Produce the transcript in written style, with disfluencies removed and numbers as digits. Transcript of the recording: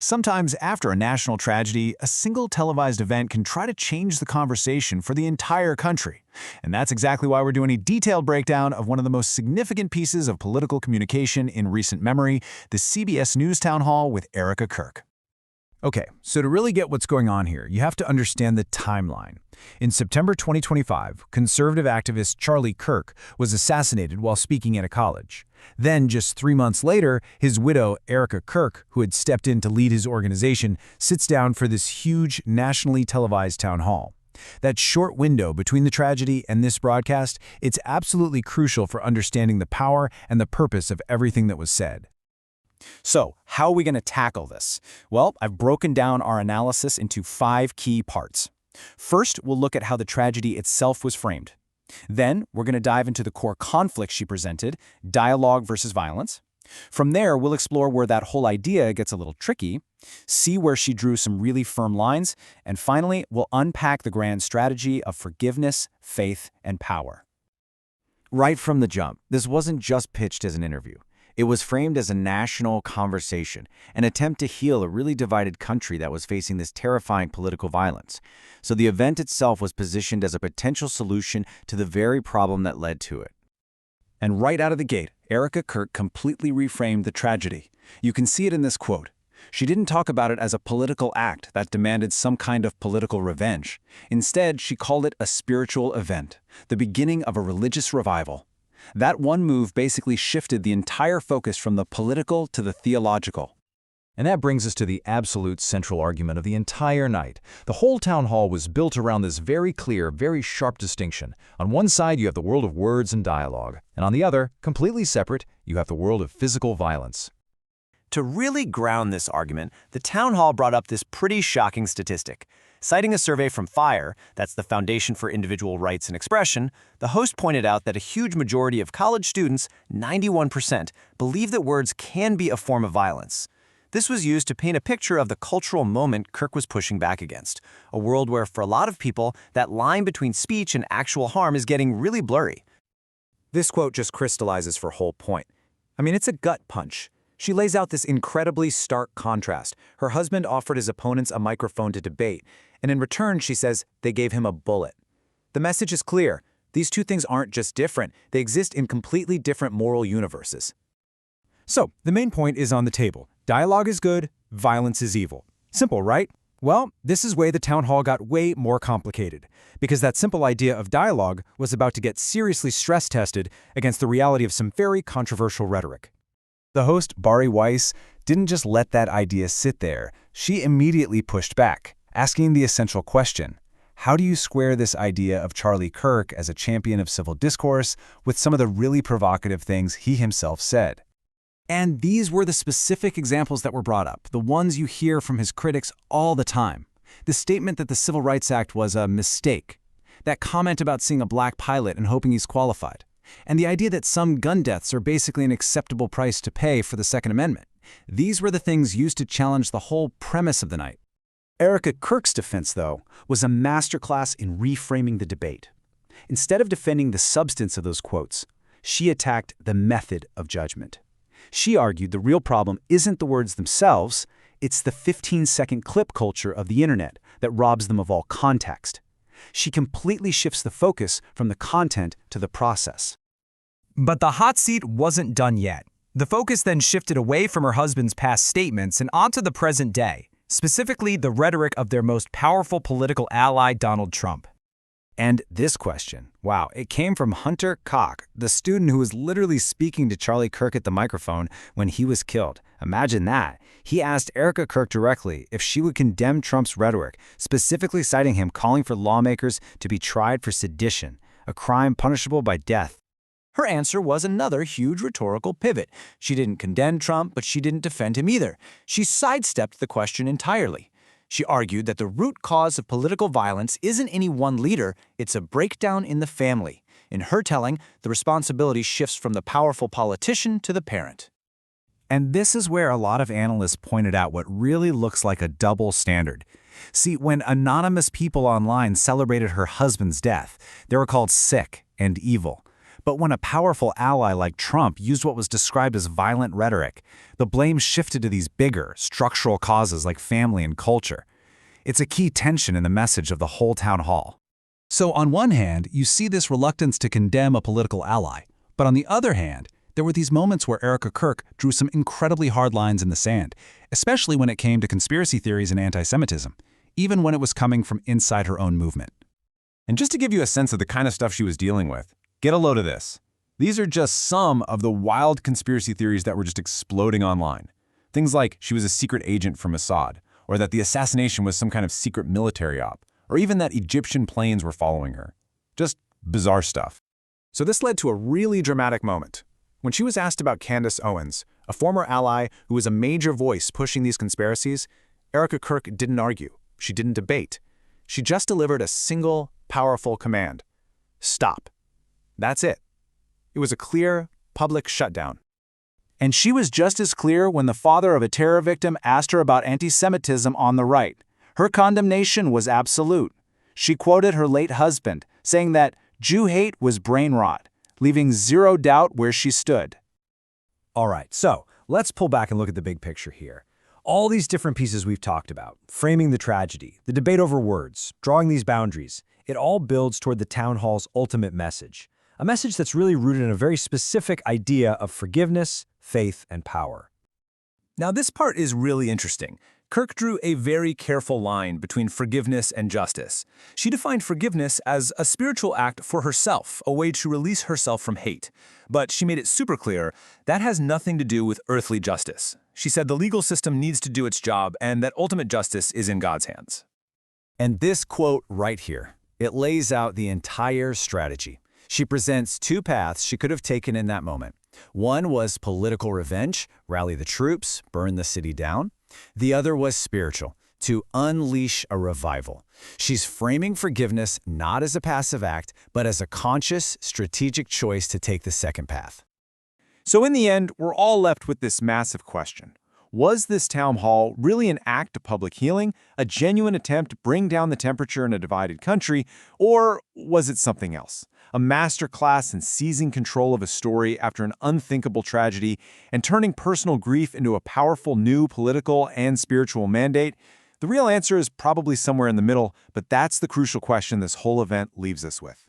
Sometimes after a national tragedy, a single televised event can try to change the conversation for the entire country. And that's exactly why we're doing a detailed breakdown of one of the most significant pieces of political communication in recent memory, the CBS News Town Hall with Erika Kirk. Okay, so to really get what's going on here, you have to understand the timeline. In September 2025, conservative activist Charlie Kirk was assassinated while speaking at a college. Then, just 3 months later, his widow, Erika Kirk, who had stepped in to lead his organization, sits down for this huge, nationally televised town hall. That short window between the tragedy and this broadcast, it's absolutely crucial for understanding the power and the purpose of everything that was said. So, how are we going to tackle this? Well, I've broken down our analysis into 5 key parts. First, we'll look at how the tragedy itself was framed. Then, we're going to dive into the core conflict she presented, dialogue versus violence. From there, we'll explore where that whole idea gets a little tricky, see where she drew some really firm lines, and finally, we'll unpack the grand strategy of forgiveness, faith, and power. Right from the jump, this wasn't just pitched as an interview. It was framed as a national conversation, an attempt to heal a really divided country that was facing this terrifying political violence. So the event itself was positioned as a potential solution to the very problem that led to it. And right out of the gate, Erika Kirk completely reframed the tragedy. You can see it in this quote. She didn't talk about it as a political act that demanded some kind of political revenge. Instead, she called it a spiritual event, the beginning of a religious revival. That one move basically shifted the entire focus from the political to the theological. And that brings us to the absolute central argument of the entire night. The whole town hall was built around this very clear, very sharp distinction. On one side, you have the world of words and dialogue, and on the other, completely separate, you have the world of physical violence. To really ground this argument, the town hall brought up this pretty shocking statistic. Citing a survey from FIRE, that's the Foundation for Individual Rights and Expression, the host pointed out that a huge majority of college students, 91%, believe that words can be a form of violence. This was used to paint a picture of the cultural moment Kirk was pushing back against, a world where, for a lot of people, that line between speech and actual harm is getting really blurry. This quote just crystallizes her whole point. I mean, it's a gut punch. She lays out this incredibly stark contrast. Her husband offered his opponents a microphone to debate, and in return, she says, they gave him a bullet. The message is clear. These two things aren't just different. They exist in completely different moral universes. So, the main point is on the table. Dialogue is good, violence is evil. Simple, right? Well, this is where the town hall got way more complicated, because that simple idea of dialogue was about to get seriously stress-tested against the reality of some very controversial rhetoric. The host, Bari Weiss, didn't just let that idea sit there. She immediately pushed back, asking the essential question: how do you square this idea of Charlie Kirk as a champion of civil discourse with some of the really provocative things he himself said? And these were the specific examples that were brought up, the ones you hear from his critics all the time. The statement that the Civil Rights Act was a mistake. That comment about seeing a black pilot and hoping he's qualified. And the idea that some gun deaths are basically an acceptable price to pay for the Second Amendment. These were the things used to challenge the whole premise of the night. Erika Kirk's defense, though, was a masterclass in reframing the debate. Instead of defending the substance of those quotes, she attacked the method of judgment. She argued the real problem isn't the words themselves, it's the 15-second clip culture of the internet that robs them of all context. She completely shifts the focus from the content to the process. But the hot seat wasn't done yet. The focus then shifted away from her husband's past statements and onto the present day, specifically the rhetoric of their most powerful political ally, Donald Trump. And this question, wow, it came from Hunter Koch, the student who was literally speaking to Charlie Kirk at the microphone when he was killed. Imagine that. He asked Erika Kirk directly if she would condemn Trump's rhetoric, specifically citing him calling for lawmakers to be tried for sedition, a crime punishable by death. Her answer was another huge rhetorical pivot. She didn't condemn Trump, but she didn't defend him either. She sidestepped the question entirely. She argued that the root cause of political violence isn't any one leader, it's a breakdown in the family. In her telling, the responsibility shifts from the powerful politician to the parent. And this is where a lot of analysts pointed out what really looks like a double standard. See, when anonymous people online celebrated her husband's death, they were called sick and evil. But when a powerful ally like Trump used what was described as violent rhetoric, the blame shifted to these bigger, structural causes like family and culture. It's a key tension in the message of the whole town hall. So on one hand, you see this reluctance to condemn a political ally. But on the other hand, there were these moments where Erika Kirk drew some incredibly hard lines in the sand, especially when it came to conspiracy theories and anti-Semitism, even when it was coming from inside her own movement. And just to give you a sense of the kind of stuff she was dealing with, get a load of this. These are just some of the wild conspiracy theories that were just exploding online. Things like she was a secret agent from Mossad, or that the assassination was some kind of secret military op, or even that Egyptian planes were following her. Just bizarre stuff. So this led to a really dramatic moment. When she was asked about Candace Owens, a former ally who was a major voice pushing these conspiracies, Erika Kirk didn't argue. She didn't debate. She just delivered a single, powerful command. Stop. That's it. It was a clear, public shutdown. And she was just as clear when the father of a terror victim asked her about anti-Semitism on the right. Her condemnation was absolute. She quoted her late husband, saying that Jew hate was brain rot, leaving zero doubt where she stood. All right, so let's pull back and look at the big picture here. All these different pieces we've talked about, framing the tragedy, the debate over words, drawing these boundaries, it all builds toward the town hall's ultimate message. A message that's really rooted in a very specific idea of forgiveness, faith, and power. Now this part is really interesting. Kirk drew a very careful line between forgiveness and justice. She defined forgiveness as a spiritual act for herself, a way to release herself from hate. But she made it super clear that has nothing to do with earthly justice. She said the legal system needs to do its job and that ultimate justice is in God's hands. And this quote right here, it lays out the entire strategy. She presents two paths she could have taken in that moment. One was political revenge, rally the troops, burn the city down. The other was spiritual, to unleash a revival. She's framing forgiveness not as a passive act, but as a conscious, strategic choice to take the second path. So in the end, we're all left with this massive question. Was this town hall really an act of public healing, a genuine attempt to bring down the temperature in a divided country, or was it something else? A masterclass in seizing control of a story after an unthinkable tragedy and turning personal grief into a powerful new political and spiritual mandate? The real answer is probably somewhere in the middle, but that's the crucial question this whole event leaves us with.